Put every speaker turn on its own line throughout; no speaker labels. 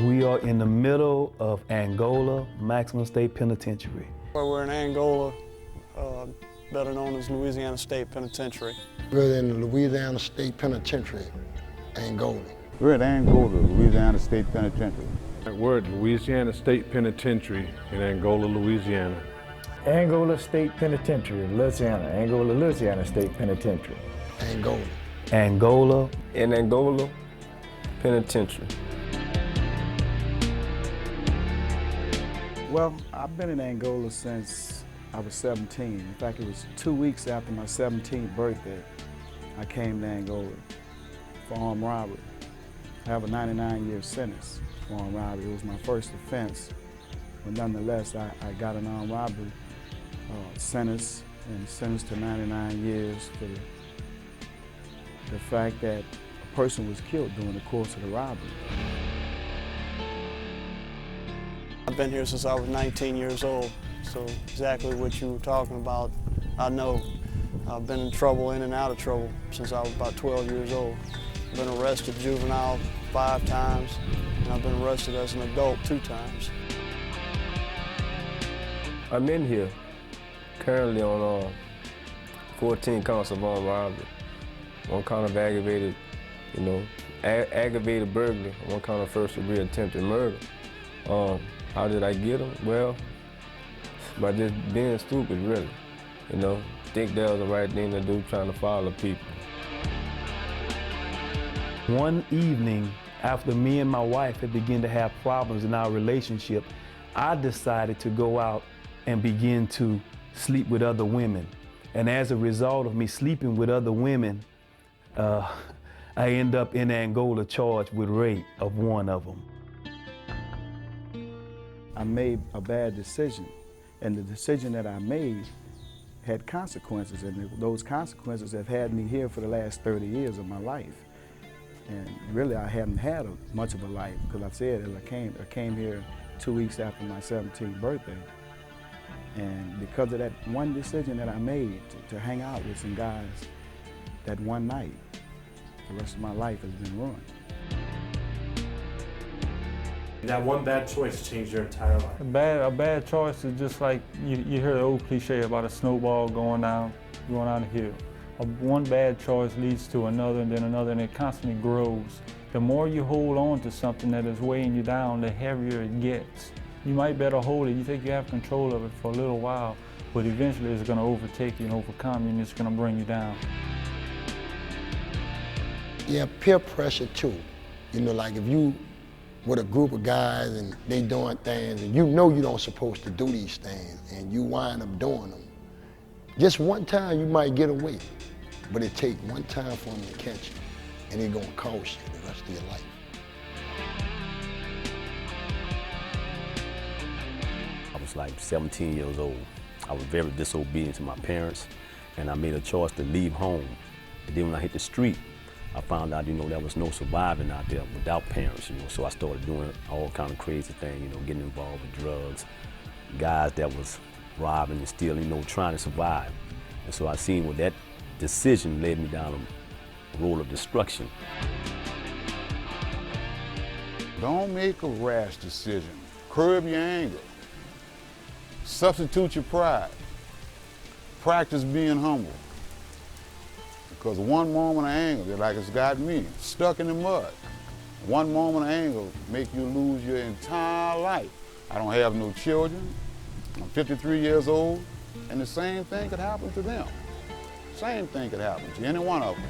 We are in the middle of Angola Maximum State Penitentiary.
Well, we're in Angola, better known as Louisiana State Penitentiary.
We're in the Louisiana State Penitentiary, Angola.
We're at Angola, Louisiana State Penitentiary.
We're at Louisiana State Penitentiary in Angola, Louisiana.
Angola State Penitentiary, Louisiana. Angola, Louisiana State Penitentiary.
Angola.
Angola.
In Angola Penitentiary.
Well, I've been in Angola since I was 17. In fact, it was 2 weeks after my 17th birthday, I came to Angola for armed robbery. I have a 99-year sentence for armed robbery. It was my first offense, but nonetheless, I got an armed robbery sentence and sentenced to 99 years for the fact that a person was killed during the course of the robbery.
I've been here since I was 19 years old, so exactly what you were talking about, I know. I've been in trouble, in and out of trouble, since I was about 12 years old. I've been arrested juvenile 5 times, and I've been arrested as an adult 2 times.
I'm in here currently on 14 counts of armed robbery, 1 count of aggravated, aggravated burglary, 1 count of first-degree attempted murder. How did I get them? Well, by just being stupid, really. Think that was the right thing to do, trying to follow people.
One evening, after me and my wife had begun to have problems in our relationship, I decided to go out and begin to sleep with other women. And as a result of me sleeping with other women, I end up in Angola charged with rape of one of them.
I made a bad decision, and the decision that I made had consequences, and those consequences have had me here for the last 30 years of my life. And really, I hadn't had much of a life, because I said, as I came here 2 weeks after my 17th birthday, and because of that one decision that I made to hang out with some guys that one night, the rest of my life has been ruined.
That one bad choice changed your entire life.
A bad choice is just like you hear the old cliche about a snowball going down a hill. One bad choice leads to another and then another, and it constantly grows. The more you hold on to something that is weighing you down, the heavier it gets. You might better hold it. You think you have control of it for a little while, but eventually it's going to overtake you and overcome you, and it's going to bring you down.
Yeah, peer pressure too. Like if you with a group of guys and they doing things and you don't supposed to do these things and you wind up doing them. Just one time you might get away, but it takes one time for them to catch you, and it's gonna cost you the rest of your life.
I was like 17 years old. I was very disobedient to my parents, and I made a choice to leave home. And then when I hit the street, I found out, there was no surviving out there without parents, so I started doing all kind of crazy things, getting involved with drugs, guys that was robbing and stealing, trying to survive. And so I seen what that decision led me down a road of destruction.
Don't make a rash decision. Curb your anger. Substitute your pride. Practice being humble. Because one moment of anger, like it's got me, stuck in the mud. One moment of anger make you lose your entire life. I don't have no children. I'm 53 years old, and the same thing could happen to them. Same thing could happen to any one of them.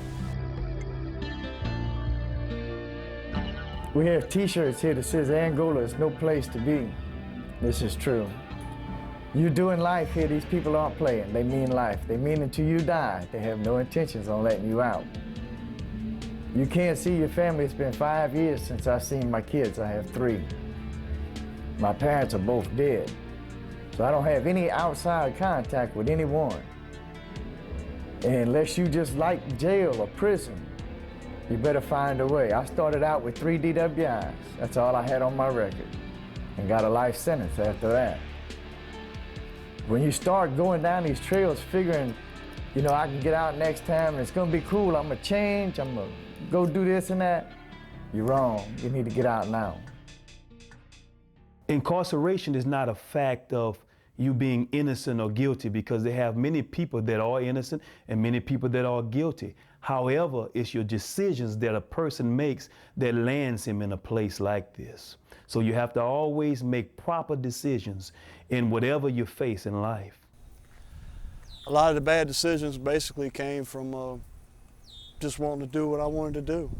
We have t-shirts here that says Angola is no place to be. This is true. You're doing life here, these people aren't playing. They mean life. They mean until you die. They have no intentions on letting you out. You can't see your family. It's been 5 years since I've seen my kids. I have 3. My parents are both dead. So I don't have any outside contact with anyone. And unless you just like jail or prison, you better find a way. I started out with 3 DWIs. That's all I had on my record. And got a life sentence after that. When you start going down these trails figuring, I can get out next time and it's gonna be cool, I'm gonna change, I'm gonna go do this and that, you're wrong. You need to get out now.
Incarceration is not a fact of you being innocent or guilty, because they have many people that are innocent and many people that are guilty. However, it's your decisions that a person makes that lands him in a place like this. So you have to always make proper decisions in whatever you face in life.
A lot of the bad decisions basically came from just wanting to do what I wanted to do.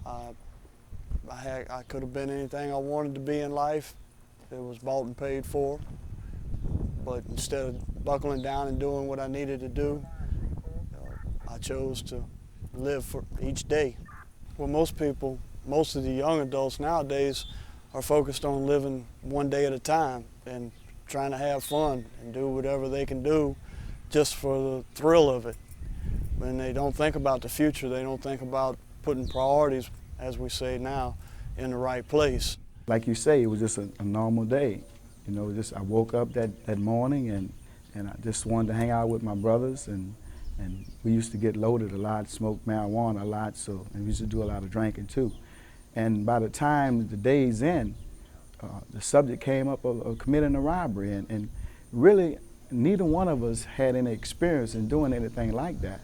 I could have been anything I wanted to be in life. It was bought and paid for. But instead of buckling down and doing what I needed to do, I chose to live for each day. Well, most people, most of the young adults nowadays are focused on living one day at a time and trying to have fun and do whatever they can do just for the thrill of it. When they don't think about the future, they don't think about putting priorities, as we say now, in the right place.
Like you say, it was just a normal day. You know, I woke up that morning and I just wanted to hang out with my brothers, and we used to get loaded a lot, smoke marijuana a lot, and we used to do a lot of drinking too. And by the time the day's end, the subject came up of committing a robbery, and really neither one of us had any experience in doing anything like that.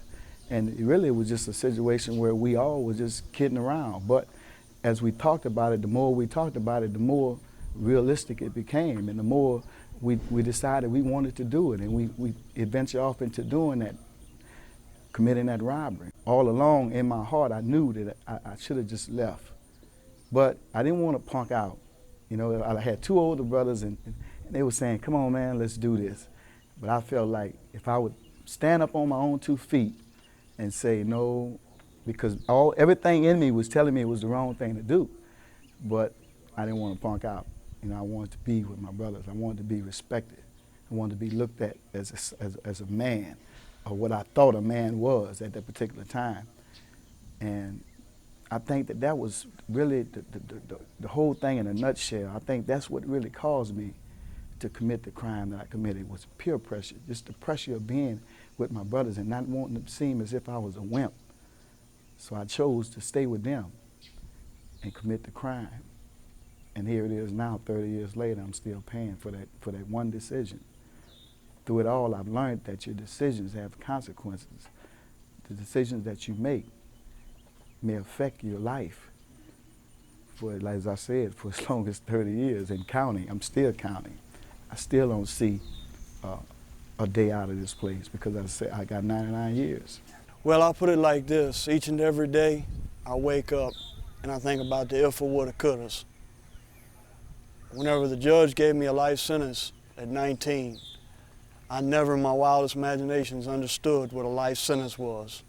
And it was just a situation where we all were just kidding around. But as we talked about it, the more we talked about it, the more realistic it became, and the more we decided we wanted to do it, and we ventured off into doing that, committing that robbery. All along in my heart, I knew that I should have just left. But I didn't want to punk out. You know, I had two older brothers, and they were saying, come on, man, let's do this. But I felt like if I would stand up on my own 2 feet and say no, because everything in me was telling me it was the wrong thing to do, but I didn't want to punk out. You know, I wanted to be with my brothers. I wanted to be respected. I wanted to be looked at as a man, or what I thought a man was at that particular time. And I think that was really the whole thing in a nutshell. I think that's what really caused me to commit the crime that I committed, was peer pressure, just the pressure of being with my brothers and not wanting to seem as if I was a wimp. So I chose to stay with them and commit the crime. And here it is now, 30 years later, I'm still paying for that one decision. Through it all, I've learned that your decisions have consequences. The decisions that you make may affect your life for, as I said, for as long as 30 years and counting. I'm still counting. I still don't see a day out of this place, because as I said, I got 99 years.
Well, I'll put it like this. Each and every day, I wake up and I think about the if, or woulda, couldas. Whenever the judge gave me a life sentence at 19, I never in my wildest imaginations understood what a life sentence was.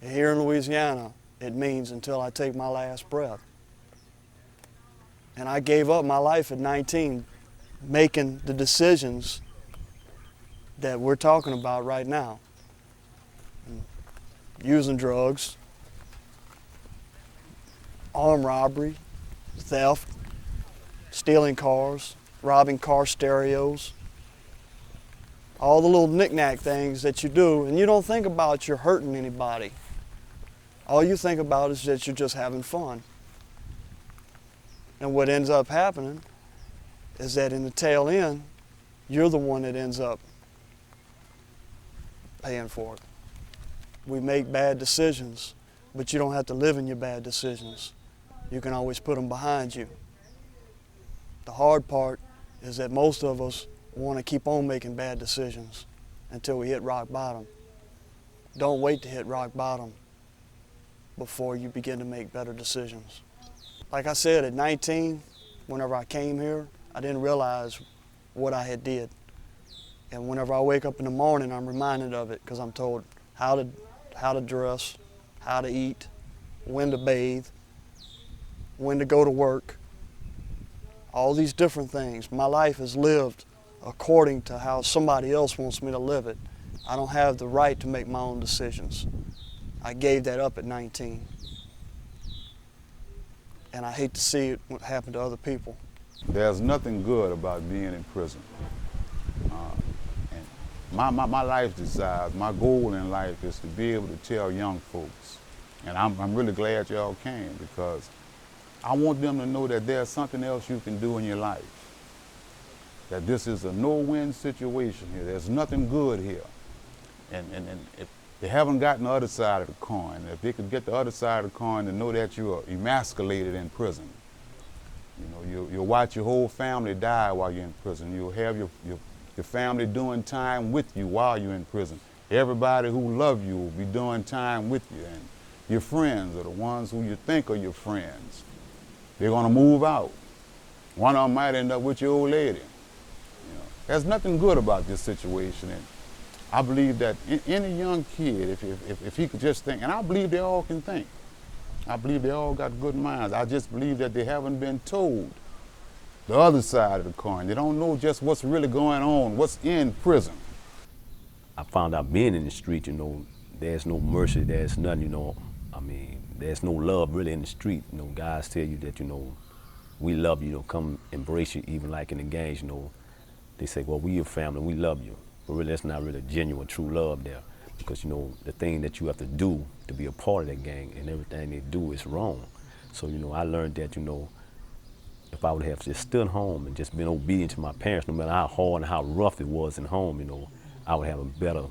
And here in Louisiana, it means until I take my last breath. And I gave up my life at 19, making the decisions that we're talking about right now. Using drugs, armed robbery, theft, stealing cars, robbing car stereos, all the little knick-knack things that you do, and you don't think about you're hurting anybody. All you think about is that you're just having fun. And what ends up happening is that in the tail end, you're the one that ends up paying for it. We make bad decisions, but you don't have to live in your bad decisions. You can always put them behind you. The hard part is that most of us want to keep on making bad decisions until we hit rock bottom. Don't wait to hit rock bottom before you begin to make better decisions. Like I said, at 19, whenever I came here, I didn't realize what I had did. And whenever I wake up in the morning, I'm reminded of it, because I'm told how to dress, how to eat, when to bathe, when to go to work, all these different things. My life is lived according to how somebody else wants me to live it. I don't have the right to make my own decisions. I gave that up at 19. And I hate to see it happen to other people.
There's nothing good about being in prison. And my life desire, my goal in life is to be able to tell young folks, and I'm really glad y'all came, because I want them to know that there's something else you can do in your life. That this is a no-win situation here. There's nothing good here. And if they haven't gotten the other side of the coin, if they could get the other side of the coin to know that you are emasculated in prison, you know, you'll watch your whole family die while you're in prison. You'll have your family doing time with you while you're in prison. Everybody who loves you will be doing time with you. And your friends are the ones who you think are your friends. They're gonna move out. One of them might end up with your old lady. You know, there's nothing good about this situation. And I believe that any young kid, if he could just think, and I believe they all can think. I believe they all got good minds. I just believe that they haven't been told the other side of the coin. They don't know just what's really going on, what's in prison.
I found out being in the street, you know, there's no mercy, there's nothing, you know, I mean, there's no love really in the street. You know, guys tell you that, you know, we love you, you know, come embrace you, even like in the gangs, you know. They say, well, we your family, we love you. But really, that's not really genuine, true love there. Because, you know, the thing that you have to do to be a part of that gang and everything they do is wrong. So, you know, I learned that, you know, if I would have just stood home and just been obedient to my parents, no matter how hard and how rough it was in home, you know, I would have a better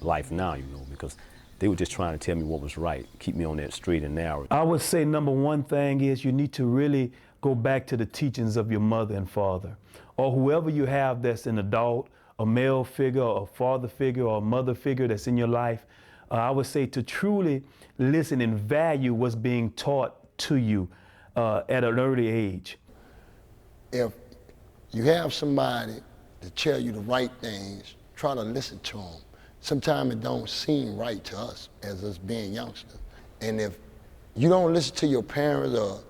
life now, you know, because they were just trying to tell me what was right, keep me on that straight and narrow.
I would say number one thing is you need to really go back to the teachings of your mother and father, or whoever you have that's an adult, a male figure, or a father figure, or a mother figure that's in your life. I would say to truly listen and value what's being taught to you at an early age.
If you have somebody to tell you the right things, try to listen to them. Sometimes it don't seem right to us as us being youngsters. And if you don't listen to your parents or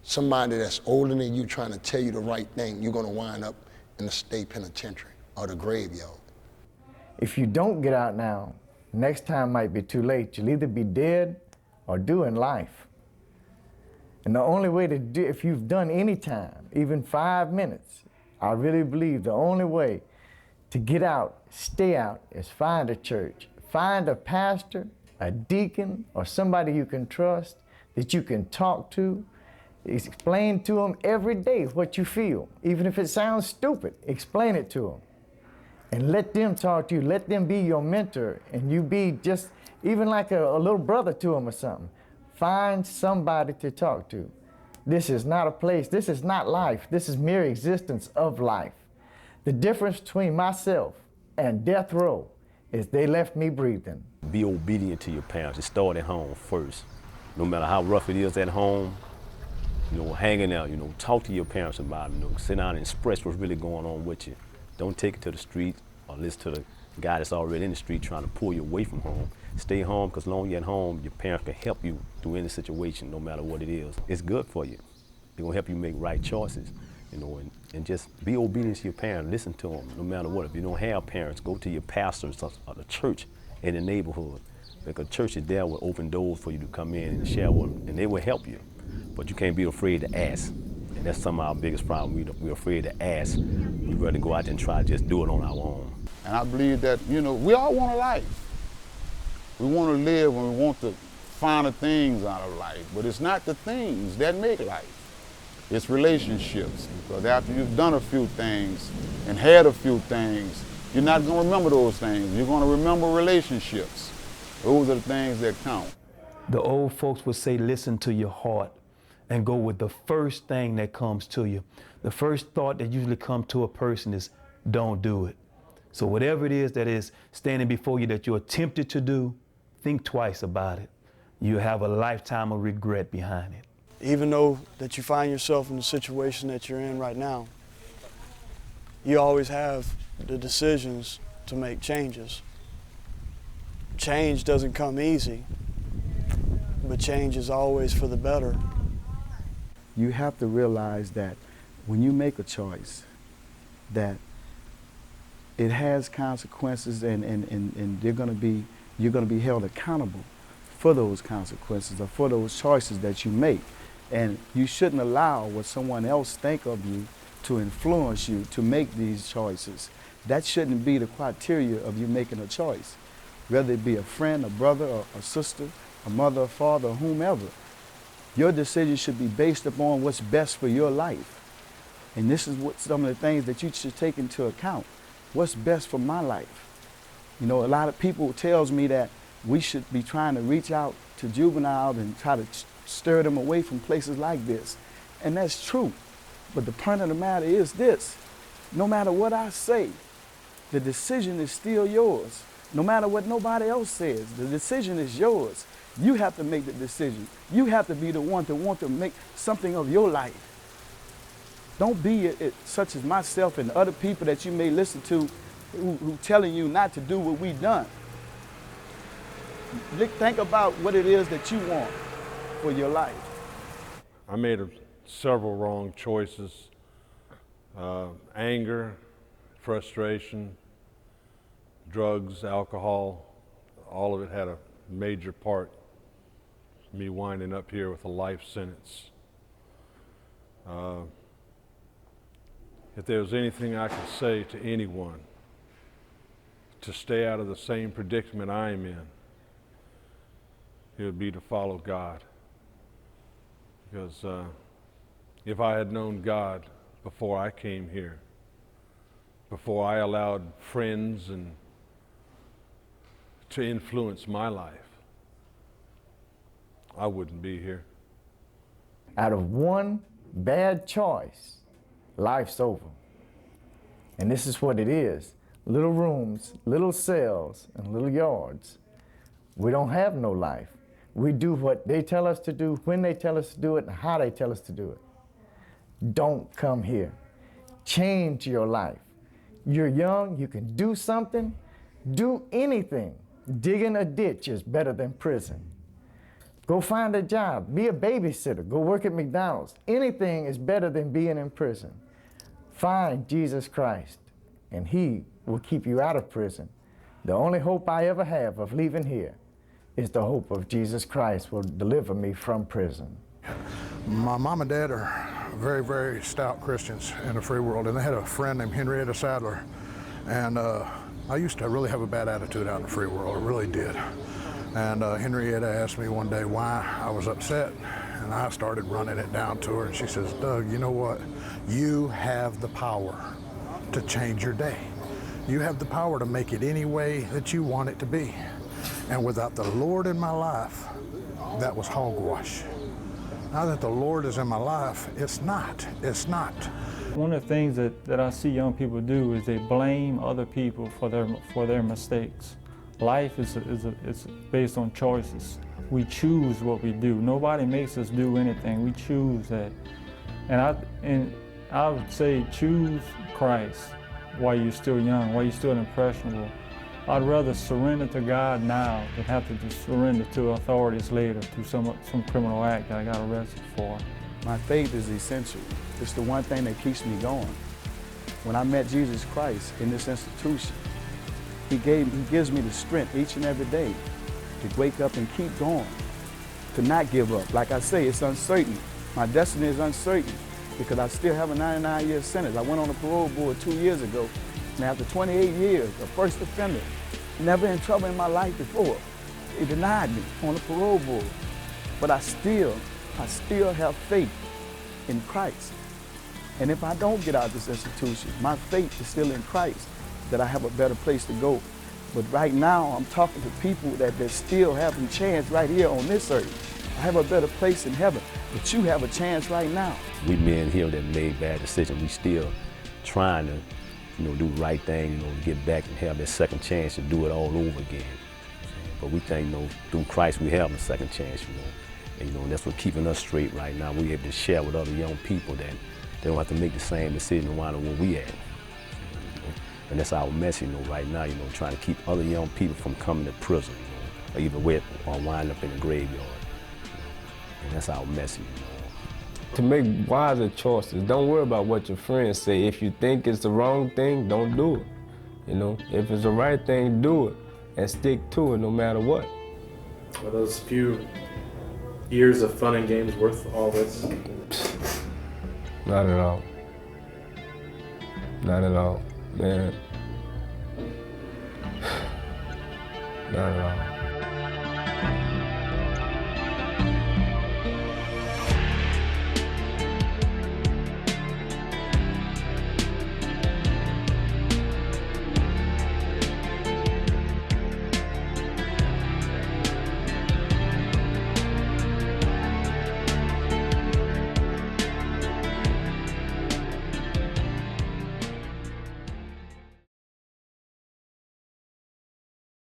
somebody that's older than you trying to tell you the right thing, you're gonna wind up in the state penitentiary or the graveyard.
If you don't get out now, next time might be too late. You'll either be dead or doing life. And the only way to do, if you've done any time, even 5 minutes, I really believe the only way to get out, stay out, is find a church. Find a pastor, a deacon, or somebody you can trust that you can talk to. Explain to them every day what you feel. Even if it sounds stupid, explain it to them. And let them talk to you. Let them be your mentor. And you be just even like a little brother to them or something. Find somebody to talk to. This is not a place, this is not life. This is mere existence of life. The difference between myself and death row is they left me breathing.
Be obedient to your parents. It started at home first. No matter how rough it is at home, you know, hanging out, you know, talk to your parents about it, you know, sit down and express what's really going on with you. Don't take it to the street or listen to the guy that's already in the street trying to pull you away from home. Stay home, because as long as you're at home, your parents can help you through any situation, no matter what it is. It's good for you. They're gonna help you make right choices, you know, and just be obedient to your parents. Listen to them, no matter what. If you don't have parents, go to your pastors or the church in the neighborhood. Because church is there with open doors for you to come in and share with them, and they will help you. But you can't be afraid to ask. And that's some of our biggest problem. We're afraid to ask. We'd rather go out there and try to just do it on our own.
And I believe that, you know, we all want a life. We want to live and we want the finer things out of life. But it's not the things that make life. It's relationships. Because after you've done a few things and had a few things, you're not going to remember those things. You're going to remember relationships. Those are the things that count.
The old folks would say, listen to your heart and go with the first thing that comes to you. The first thought that usually comes to a person is, don't do it. So whatever it is that is standing before you that you're tempted to do, think twice about it. You have a lifetime of regret behind it.
Even though that you find yourself in the situation that you're in right now, you always have the decisions to make changes. Change doesn't come easy, but change is always for the better.
You have to realize that when you make a choice, that it has consequences, and you're going to be held accountable for those consequences or for those choices that you make. And you shouldn't allow what someone else think of you to influence you to make these choices. That shouldn't be the criteria of you making a choice, whether it be a friend, a brother, or a sister, a mother, a father, or whomever. Your decision should be based upon what's best for your life. And this is what some of the things that you should take into account. What's best for my life? You know, a lot of people tells me that we should be trying to reach out to juveniles and try to stir them away from places like this. And that's true. But the point of the matter is this: no matter what I say, the decision is still yours. No matter what nobody else says, the decision is yours. You have to make the decision. You have to be the one to want to make something of your life. Don't be such as myself and other people that you may listen to who telling you not to do what we've done. Think about what it is that you want for your life.
I made several wrong choices. Anger, frustration, drugs, alcohol, all of it had a major part in me winding up here with a life sentence. If there was anything I could say to anyone to stay out of the same predicament I am in, it would be to follow God. Because if I had known God before I came here, before I allowed friends and to influence my life, I wouldn't be here.
Out of one bad choice, life's over. And this is what it is. Little rooms, little cells, and little yards. We don't have no life. We do what they tell us to do, when they tell us to do it, and how they tell us to do it. Don't come here. Change your life. You're young, you can do something, do anything. Digging a ditch is better than prison. Go find a job, be a babysitter, go work at McDonald's. Anything is better than being in prison. Find Jesus Christ, and He will keep you out of prison. The only hope I ever have of leaving here is the hope of Jesus Christ will deliver me from prison.
My mom and dad are very, very stout Christians in the free world, and they had a friend named Henrietta Sadler, and I used to really have a bad attitude out in the free world, I really did. And Henrietta asked me one day why I was upset, and I started running it down to her, and she says, "Doug, you know what? You have the power to change your day. You have the power to make it any way that you want it to be. And without the Lord in my life, that was hogwash. Now that the Lord is in my life, it's not.
One of the things that I see young people do is they blame other people for their mistakes. Life is based on choices. We choose what we do. Nobody makes us do anything. We choose that. And I would say choose Christ while you're still young, while you're still impressionable. I'd rather surrender to God now than have to just surrender to authorities later through some criminal act that I got arrested for.
My faith is essential. It's the one thing that keeps me going. When I met Jesus Christ in this institution, He gives me the strength each and every day to wake up and keep going, to not give up. Like I say, it's uncertain. My destiny is uncertain because I still have a 99-year sentence. I went on a parole board 2 years ago, and after 28 years, a first offender, never in trouble in my life before, they denied me on a parole board. But I still have faith in Christ. And if I don't get out of this institution, my faith is still in Christ, that I have a better place to go. But right now, I'm talking to people that still have a chance right here on this earth. I have a better place in heaven, but you have a chance right now.
We men here that made bad decisions, we still trying to, do the right thing, get back and have that second chance to do it all over again. But we think, through Christ we have a second chance, and that's what's keeping us straight right now. We're able to share with other young people that they don't have to make the same decision no matter where we at. And that's our message, right now, trying to keep other young people from coming to prison, or either wet or wind up in the graveyard. And that's our message.
To make wiser choices, don't worry about what your friends say. If you think it's the wrong thing, don't do it. If it's the right thing, do it and stick to it no matter what.
Are those few years of fun and games worth all this?
Not at all. Not at all, man. Not at all.